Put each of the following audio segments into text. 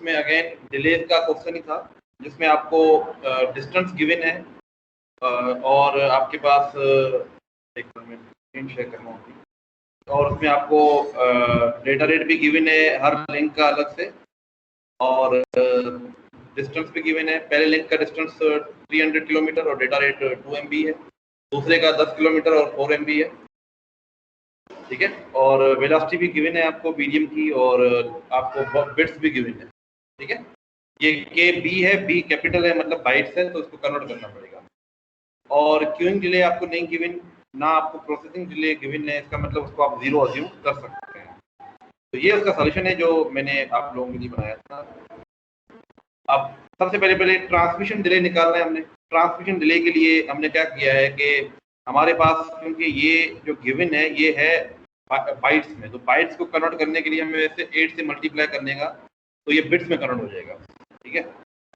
उसमें again delays का question ही था, जिसमें आपको डिस्टेंस गिवन है और आपके पास एक मिनट स्क्रीन शेयर करना होगी, और उसमें आपको डेटा रेट भी गिवन है हर लिंक का अलग से, और डिस्टेंस भी गिवन है। पहले लिंक का डिस्टेंस 300 किलोमीटर और डेटा रेट 2 MB है, दूसरे का 10 किलोमीटर और 4 MB है, ठीक है। और वेलोसिटी भी गिवन है आपको मीडियम की, और आपको बिट्स भी गिवन है, ठीक है। ये के बी है, बी कैपिटल है मतलब बाइट्स है, तो इसको कन्वर्ट करना पड़ेगा। और क्यूइंग डिले आपको नहीं गिवन, ना आपको प्रोसेसिंग डिले गिवन है, इसका मतलब उसको आप 0 अज्यूम कर सकते हैं। तो ये उसका सॉल्यूशन है जो मैंने आप लोगों के लिए बनाया था। अब सबसे पहले ट्रांसमिशन डिले निकालना है हमने। ट्रांसमिशन डिले के लिए हमने क्या किया है कि हमारे पास, क्योंकि ये जो गिवन है ये है बाइट्स में, तो बाइट्स को कन्वर्ट करने के लिए हमें वैसे 8 से मल्टीप्लाई करने का, तो ये बिट्स में कन्वर्ट हो जाएगा, ठीक है।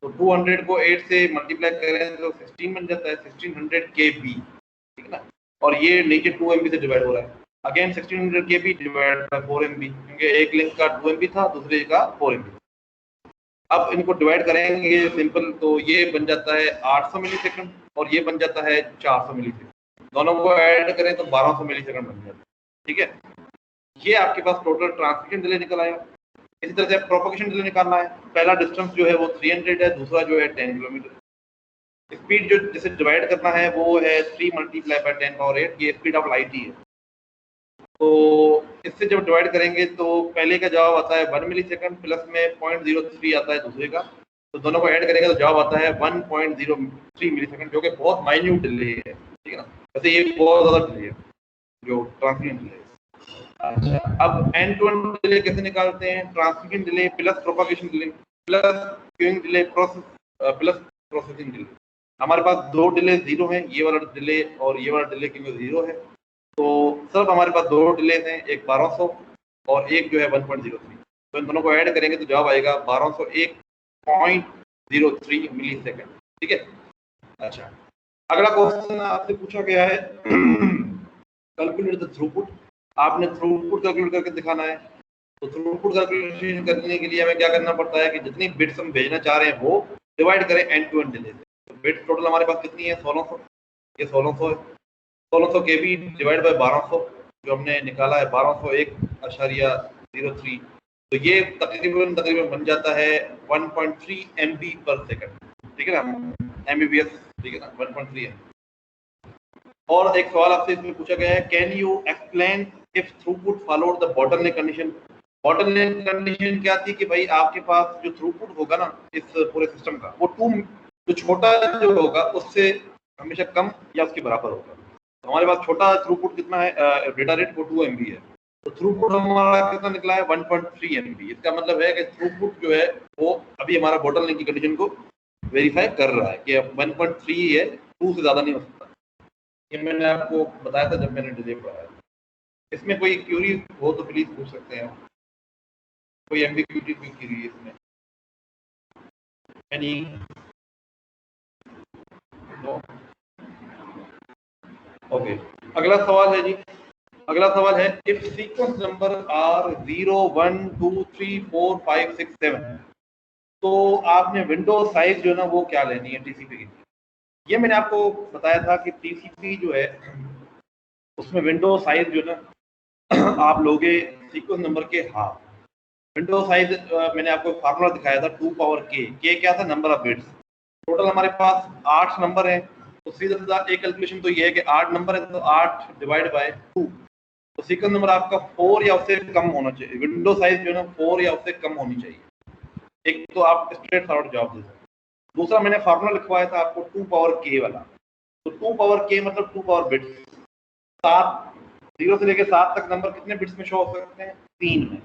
तो 200 को 8 से मल्टीप्लाई करें तो 16 बन जाता है, 1600 KB, ठीक है ना। और ये नीचे 2 MB से डिवाइड हो रहा है, again 1600 KB divide by 4 MB, क्योंकि एक लिंक का 2 MB था, दूसरे का 4 MB। अब इनको डिवाइड करेंगे सिंपल, तो ये बन जाता है 800 मिलीसेकंड और ये बन जाता है 400 मिलीसेकंड, दोनों को ऐड करें तो 1200 मिलीसेकंड बन जाता है, ठीक है। ये आपके पास टोटल ट्रांसमिशन डिले निकल आएगा। इसी तरह से प्रोपगेशन डिले निकालना है। पहला डिस्टेंस जो है वो 300 है, दूसरा जो है 10 किलोमीटर। स्पीड जो जिसे डिवाइड करना है वो है 3 मल्टीप्लाई बाय 10 पावर 8, ये स्पीड ऑफ लाइट ही है। तो इससे जब डिवाइड करेंगे तो पहले का जवाब आता है 1 मिलीसेकंड, प्लस में 0.03 आता है दूसरे का, तो दोनों को ऐड करेंगे तो जवाब आता है 1.03 मिलीसेकंड, जो कि बहुत माइन्यूट डिले है, ठीक है ना। वैसे ये बहुत ज़्यादा डिले है जो ट्रांसमिशन डिले है। अच्छा, अब एंड टू एंड डिले कैसे निकालते हैं? Transmission delay plus propagation delay plus queuing delay plus processing delay. हमारे पास दो डिले 0 है, ये वाला डिले और ये वाला डिले क्योंकि 0 है, तो सब हमारे पास दो डिले हैं, एक 1200 और एक जो है 1.03। तो इन दोनों को ऐड करेंगे तो जवाब आएगा 1201.03 मिलीसेकंड, ठीक है। अच्छा, अगला क्वेश्चन आपसे पूछा गया है कैलकुलेट द थ्रूपुट। आपने थ्रूपुट कैलकुलेट करके दिखाना है। तो थ्रूपुट कैलकुलेशन करने के लिए हमें क्या करना पड़ता है कि जितनी बिट्स हम भेजना चाह रहे हैं वो डिवाइड करें एंड टू एंड डिले से। तो बिट्स टोटल हमारे पास कितनी है? 1600, ये 1600 है। 1600 KB डिवाइड बाय 1200 जो हमने निकाला है 1201.03, तो ये तकरीबन बन जाता है 1.3 MB पर सेकंड, ठीक है ना, MBPS, ठीक है ना, 1.3 MB। और एक सवाल आपसे इसमें पूछा गया है, can you explain if throughput followed the bottleneck condition. Bottleneck condition क्या थी कि भाई आपके पास जो थ्रूपुट होगा ना इस पूरे सिस्टम का, वो जो छोटा जो होगा उससे हमेशा कम या उसके बराबर होगा। तो हमारे पास छोटा थ्रूपुट कितना है? डेटा रेट वो 2 MB है, तो थ्रूपुट हमारा कितना निकला है? 1.3 MB। इसका मतलब है कि थ्रूपुट जो है वो अभी हमारा बॉटलनेक की कंडीशन को वेरीफाई कर रहा है कि 1.3 है, 2 से ज्यादा नहीं हो सकता। ये मैंने आपको बताया था जब मैंने डिले पढ़ाया। इसमें कोई क्यूरी हो तो प्लीज पूछ सकते हैं, कोई एम्बिग्यूटी कोई क्यूरी इसमें? एनी? नो? ओके, अगला सवाल है जी। अगला सवाल है, इफ सीक्वेंस नंबर आर 0 1 2 3 4 5 6 7, तो आपने विंडो साइज जो है ना वो क्या लेनी है टीसीपी की? ये मैंने आपको बताया था कि टीसीपी जो है उसमें विंडो साइज जो है ना आप लोगे सीक्वेंस नंबर के हाफ। विंडो साइज मैंने आपको फार्मूला दिखाया था 2 पावर के क्या था? Number of bits. टोटल हमारे पास 8 नंबर हैं, तो सीधा सीधा एक कैलकुलेशन तो ये है कि 8 नंबर है तो 8 डिवाइड बाय 2, तो सीक्वेंस नंबर आपका 4 या उससे कम होना चाहिए। विंडो साइज जो है ना 4 या उससे कम होनी चाहिए। एक तो आप स्ट्रेट फॉरवर्ड जवाब दे सकते। दूसरा मैंने फार्मूला लिखवाया था आपको 2 पावर के वाला, तो 2 पावर के मतलब 2 पावर बिट्स। 7, 0 से लेकर 7 तक नंबर कितने बिट्स में शो हो सकते हैं? 3 में।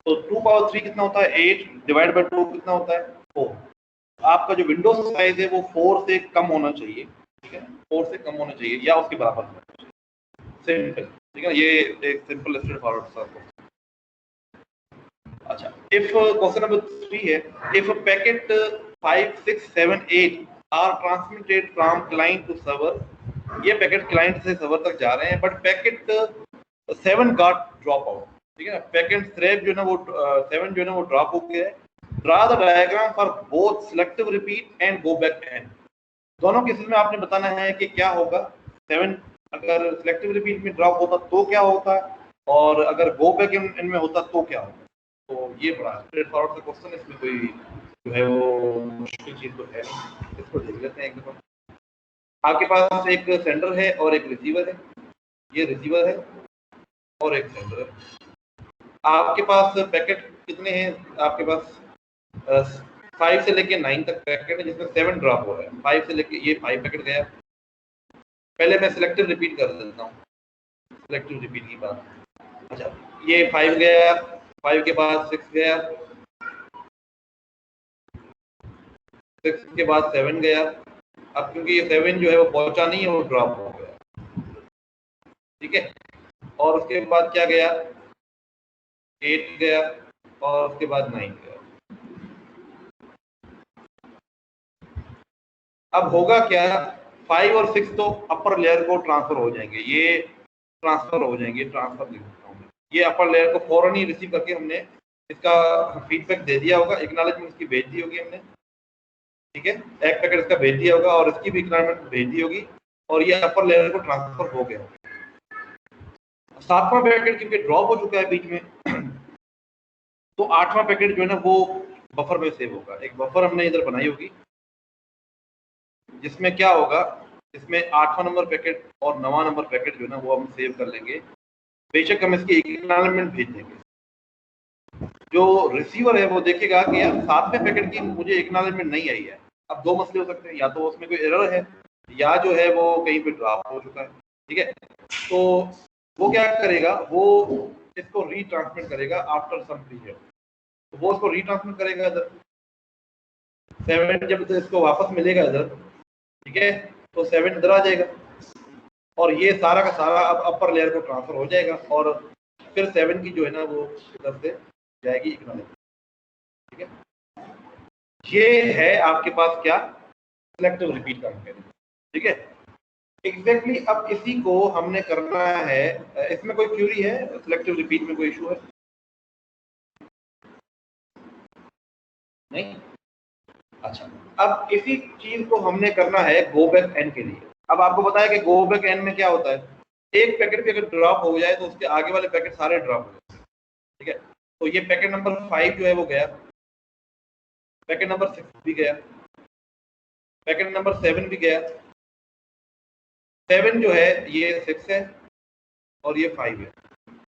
तो 2 पावर 3 कितना होता है? 8 डिवाइड बाय 2 कितना होता है? 4। आपका जो विंडो साइज है वो 4 से कम होना चाहिए, ठीक है, 4 से कम होना चाहिए या उसके बराबर होना चाहिए। सिंपल, ठीक है, ये एक सिंपल स्ट्रेट फॉरवर्ड सा। अच्छा, इफ क्वेश्चन नंबर 3 है, if packet 5 6 7 8 are transmitted from client to server. ये पैकेट क्लाइंट से सर्वर तक जा रहे हैं, but packet 7 got drop out, ठीक है ना। पैकेट 7 जो है ना वो 7 जो है ना वो ड्रॉप हो गया है, draw the diagram for both selective repeat and go back N. दोनों केसेस में आपने बताना है कि क्या होगा। 7 अगर सिलेक्टिव रिपीट में ड्रॉप होता तो क्या होता, और अगर गो बैक इन में होता तो क्या होता। तो ये बड़ा स्ट्रेट फॉरवर्ड सा क्वेश्चन है, इसमें कोई जो है वो मुश्किल चीज तो है नहीं। इसको देख लेते हैं एक दफा। आपके पास एक सेंडर है और एक रिसीवर है, ये रिसीवर है और एक सेंडर है। आपके पास पैकेट कितने हैं, आपके पास 5 से लेके 9 तक पैकेट है, जिसमें 7 ड्रॉप हो रहा है। 5 से लेके ये 5 पैकेट गया। पहले मैं सिलेक्टिव रिपीट कर देता हूँ, सिलेक्टिव रिपीट की बात। अच्छा, ये 5 गया, 5 के बाद 6 गया, 6 के बाद 7 गया। अब क्योंकि ये 7 जो है वो पहुंचा नहीं है, वो ड्रॉप हो गया, ठीक है। और उसके बाद क्या गया, 8 गया और उसके बाद 9 गया। अब होगा क्या, 5 और 6 तो अपर लेयर को ट्रांसफर हो जाएंगे, ये ट्रांसफर हो जाएंगे, ट्रांसफर लिख देता हूं। ये अपर लेयर को फौरन ही रिसीव करके हमने इसका फीडबैक दे दिया होगा, एक्नॉलेजमेंट इसकी भेज दी होगी हमने, ठीक है। एक पैकेट इसका भेज दिया होगा और इसकी भी एक्नॉलेजमेंट भेज दी होगी, और ये अपर लेयर को ट्रांसफर हो गया। 7वां पैकेट क्योंकि ड्रॉप हो चुका है बीच में, तो 8वां पैकेट जो है ना वो बफर में सेव होगा। एक बफर हमने इधर बनाई होगी, जिसमें क्या होगा, इसमें 8वां नंबर पैकेट और 9वां नंबर पैकेट जो है ना वो हम सेव कर लेंगे। बेशक हम इसकी एक्नॉलेजमेंट भेज देंगे। जो रिसीवर है वो देखेगा कि यार 7वें पैकेट की मुझे एक्नॉलेजमेंट नहीं आई है। अब दो मसले हो सकते हैं, या तो उसमें कोई एरर है, या जो है वो कहीं पे ड्रॉप हो चुका है, ठीक है। तो वो क्या करेगा, वो इसको रीट्रांसमिट करेगा आफ्टर सम पीरियड। तो वो उसको रीट्रांसमिट करेगा इधर 7, जब तो इसको वापस मिलेगा इधर, ठीक है, तो 7 इधर आ जाएगा और ये सारा का सारा अब अपर लेयर को ट्रांसफर हो जाएगा, और फिर 7 की जो है ना वो इधर से जाएगी इकोनॉमिक, ठीक है। ये है आपके पास क्या, सिलेक्टिव रिपीट का मैकेनिज्म, ठीक है। एग्जैक्टली अब इसी को हमने करना है। इसमें कोई क्यूरी है, सिलेक्टिव रिपीट में कोई इशू है? नहीं। अच्छा, अब इसी चीज को हमने करना है गो बैक एन के लिए। अब आपको बताया कि गो बैक एन में क्या होता है, एक पैकेट भी अगर ड्रॉप हो जाए तो उसके आगे वाले पैकेट सारे ड्रॉप हो जाते हैं, ठीक है। तो ये पैकेट नंबर 5 जो है वो गया, पैकेट नंबर 6 भी गया, पैकेट नंबर 7 भी गया। 7 जो है ये 6 है और ये 5 है।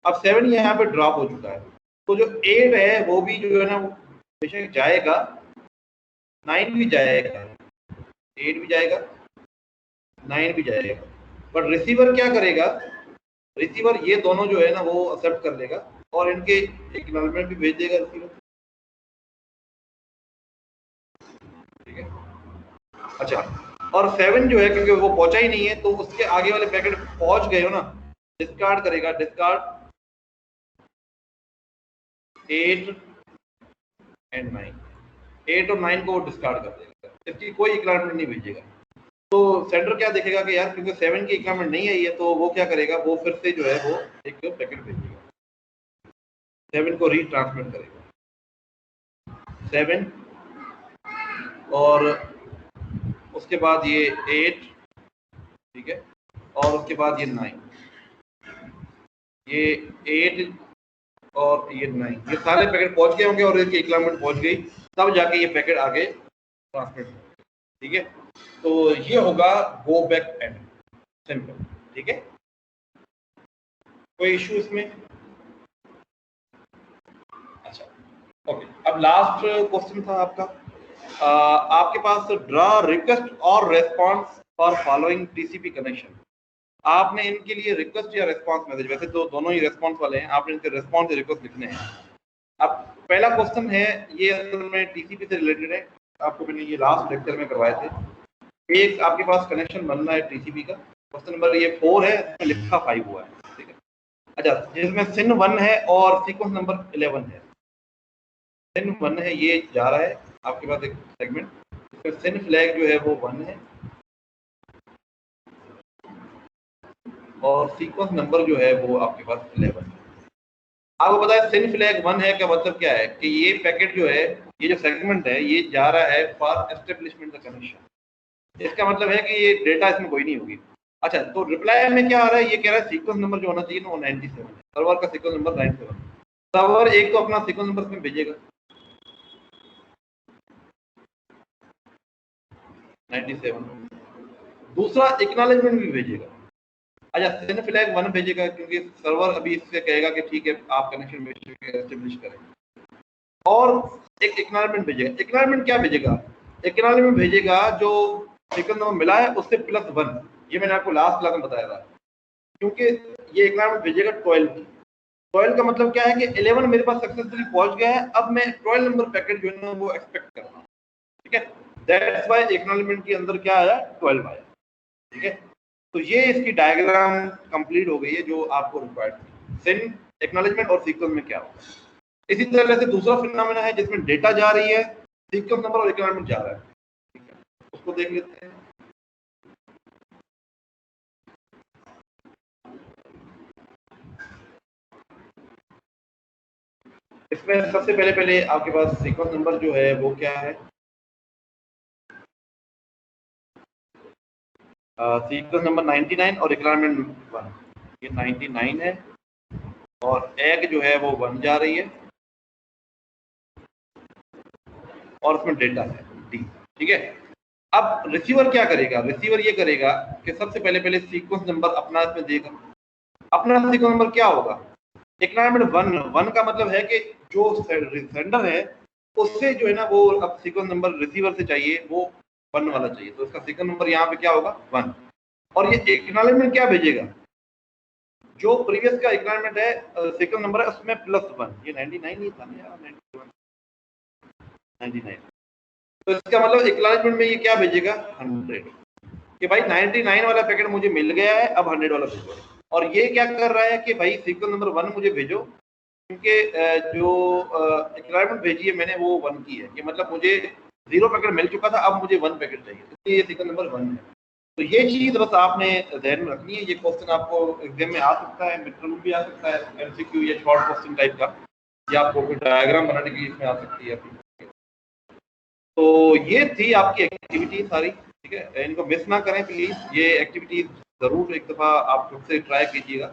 अब 7 यहाँ पे ड्रॉप हो चुका है, तो जो 8 है वो भी जो है ना बेशक जाएगा, 9 भी जाएगा, 8 भी जाएगा, 9 भी जाएगा। बट रिसीवर क्या करेगा, रिसीवर ये दोनों जो है ना वो एक्सेप्ट कर लेगा और इनके एक्नॉलेजमेंट भी भेज देगा रिसीवर, ठीक है। अच्छा, और 7 जो है क्योंकि वो पहुंचा ही नहीं है, तो उसके आगे वाले पैकेट पहुंच गए हो ना, डिस्कार्ड करेगा, डिस्कार्ड 8 एंड 9, 8 और 9 को वो डिस्कार्ड कर देगा, इसकी कोई एक्नॉलेजमेंट नहीं भेजेगा। तो सेंडर क्या देखेगा कि यार क्योंकि 7 की एक्नॉलेजमेंट नहीं आई है, तो वो क्या करेगा, वो फिर से जो है वो एक पैकेट भेजेगा, 7 को रीट्रांसमिट करेगा, 7 और उसके बाद ये 8, ठीक है, और उसके बाद ये 9, ये 8 और ये 9, ये सारे पैकेट पहुंच गए होंगे और इनकी एक्नॉलेजमेंट पहुंच गई, तब जाके ये पैकेट आगे ट्रांसमिट होगा, ठीक है। तो ये होगा गो बैक एंड, सिंपल, ठीक है। कोई इशू इसमें? अच्छा, ओके। अब लास्ट क्वेश्चन था आपका, आपके पास ड्रा रिक्वेस्ट और response for following TCP connection. आपने इनके लिए रिक्वेस्ट या रेस्पॉन्स मैसेज, वैसे तो दोनों ही रेस्पॉन्स वाले हैं, आपने इनके रेस्पॉन्स या रिक्वेस्ट लिखने हैं। अब पहला क्वेश्चन है, ये असल में टीसीपी से रिलेटेड है, आपको मैंने ये लास्ट लेक्चर में करवाए थे। एक आपके पास कनेक्शन बनना है टीसीपी का, क्वेश्चन नंबर ये 4 है, इसमें लिखा 5 हुआ है, ठीक है। अच्छा, जिसमें सिन 1 है और सीक्वेंस नंबर 11 है। सिन 1 है, ये जा रहा है आपके पास एक सेगमेंट, इसमें सिन फ्लैग जो है वो 1 है और सीक्वेंस नंबर जो है वो आपके पास 11 है। आपको पता है सिन फ्लैग 1 है, क्या मतलब क्या है कि ये पैकेट जो है ये जो सेगमेंट है ये जा रहा है फॉर एस्टेब्लिशमेंट द कनेक्शन। इसका मतलब है कि ये डेटा इसमें कोई नहीं होगी। अच्छा, तो रिप्लाई में क्या आ रहा है, ये कह रहा है सीक्वेंस नंबर जो होना चाहिए ना वो 97 है, सर्वर का सीक्वेंस नंबर 97। सर्वर एक तो अपना सीक्वेंस नंबर इसमें भेजेगा 97, दूसरा एक्नॉलेजमेंट भी भेजेगा। अच्छा, सेंड फ्लैग 1 भेजेगा क्योंकि सर्वर अभी इससे कहेगा कि ठीक है आप कनेक्शन एस्टेब्लिश करें, और एक एक्नॉलेजमेंट भेजेगा। एक्नॉलेजमेंट क्या भेजेगा, एक्नॉलेजमेंट भेजेगा जो सीक्वेंस नंबर मिला है उससे +1। ये मैंने आपको लास्ट क्लास में बताया था, क्योंकि ये एक्नॉलेजमेंट भेजेगा 12 की। 12 का मतलब क्या है कि 11 मेरे पास सक्सेसफुली पहुंच गया है, अब मैं 12 नंबर पैकेट जो है ना वो एक्सपेक्ट कर रहा हूँ। ठीक है, दैट्स व्हाई एक्नॉलेजमेंट के अंदर क्या आया, 12 आया। ठीक है, तो ये इसकी डायग्राम कंप्लीट हो गई है जो आपको रिक्वायर्ड थी। सेंड, एक्नॉलेजमेंट और सीक्वेंस में क्या होगा। इसी तरह से दूसरा फिनोमेना है जिसमें डेटा जा रही है, सीक्वेंस नंबर और एक्नॉलेजमेंट जा रहा है। ठीक है, उसको देख लेते हैं। इसमें सबसे पहले आपके पास सीक्वेंस नंबर जो है वो क्या है, सीक्वेंस नंबर 99 और एक्नॉलेजमेंट 1। ये 99 है और एग जो है वो 1 जा रही है और उसमें डेटा है डी। ठीक है, अब रिसीवर क्या करेगा, रिसीवर ये करेगा कि सबसे पहले सीक्वेंस नंबर अपना इसमें देगा। अपना सीक्वेंस नंबर क्या होगा, एक्नॉलेजमेंट 1 का मतलब है कि जो सेंडर है उससे जो है ना वो अब सीक्वेंस नंबर रिसीवर से चाहिए वो 1 वाला चाहिए, तो इसका सीक्वेंस नंबर यहाँ पे क्या होगा 1। और ये एक्नॉलेजमेंट क्या भेजेगा, जो प्रीवियस का एक्नॉलेजमेंट है सीक्वेंस नंबर है उसमें +1। ये 99 नहीं था ना, 99। तो इसका मतलब एक्नॉलेजमेंट में ये क्या भेजेगा 100 कि भाई 99 वाला पैकेट मुझे मिल गया है, अब 100 वाला भेजो। और ये क्या कर रहा है कि भाई सीक्वेंस नंबर 1 मुझे भेजो, क्योंकि जो एक्नॉलेजमेंट भेजी है मैंने वो 1 की है, कि मतलब मुझे 0 पैकेट मिल चुका था, अब मुझे 1 पैकेट चाहिए, इसलिए ये सीक्वेंस नंबर 1 है। तो ये चीज बस आपने ध्यान में रखनी है। ये क्वेश्चन आपको एग्जाम में आ सकता है, मिड टर्म भी आ सकता है, एमसीक्यू या शॉर्ट क्वेश्चन टाइप का, या आपको कोई डायग्राम बनाने की इसमें आ सकती है। तो ये थी आपकी एक्टिविटी सारी। ठीक है, इनको मिस ना करें प्लीज, ये एक्टिविटी जरूर एक दफा आप खुद से ट्राई कीजिएगा।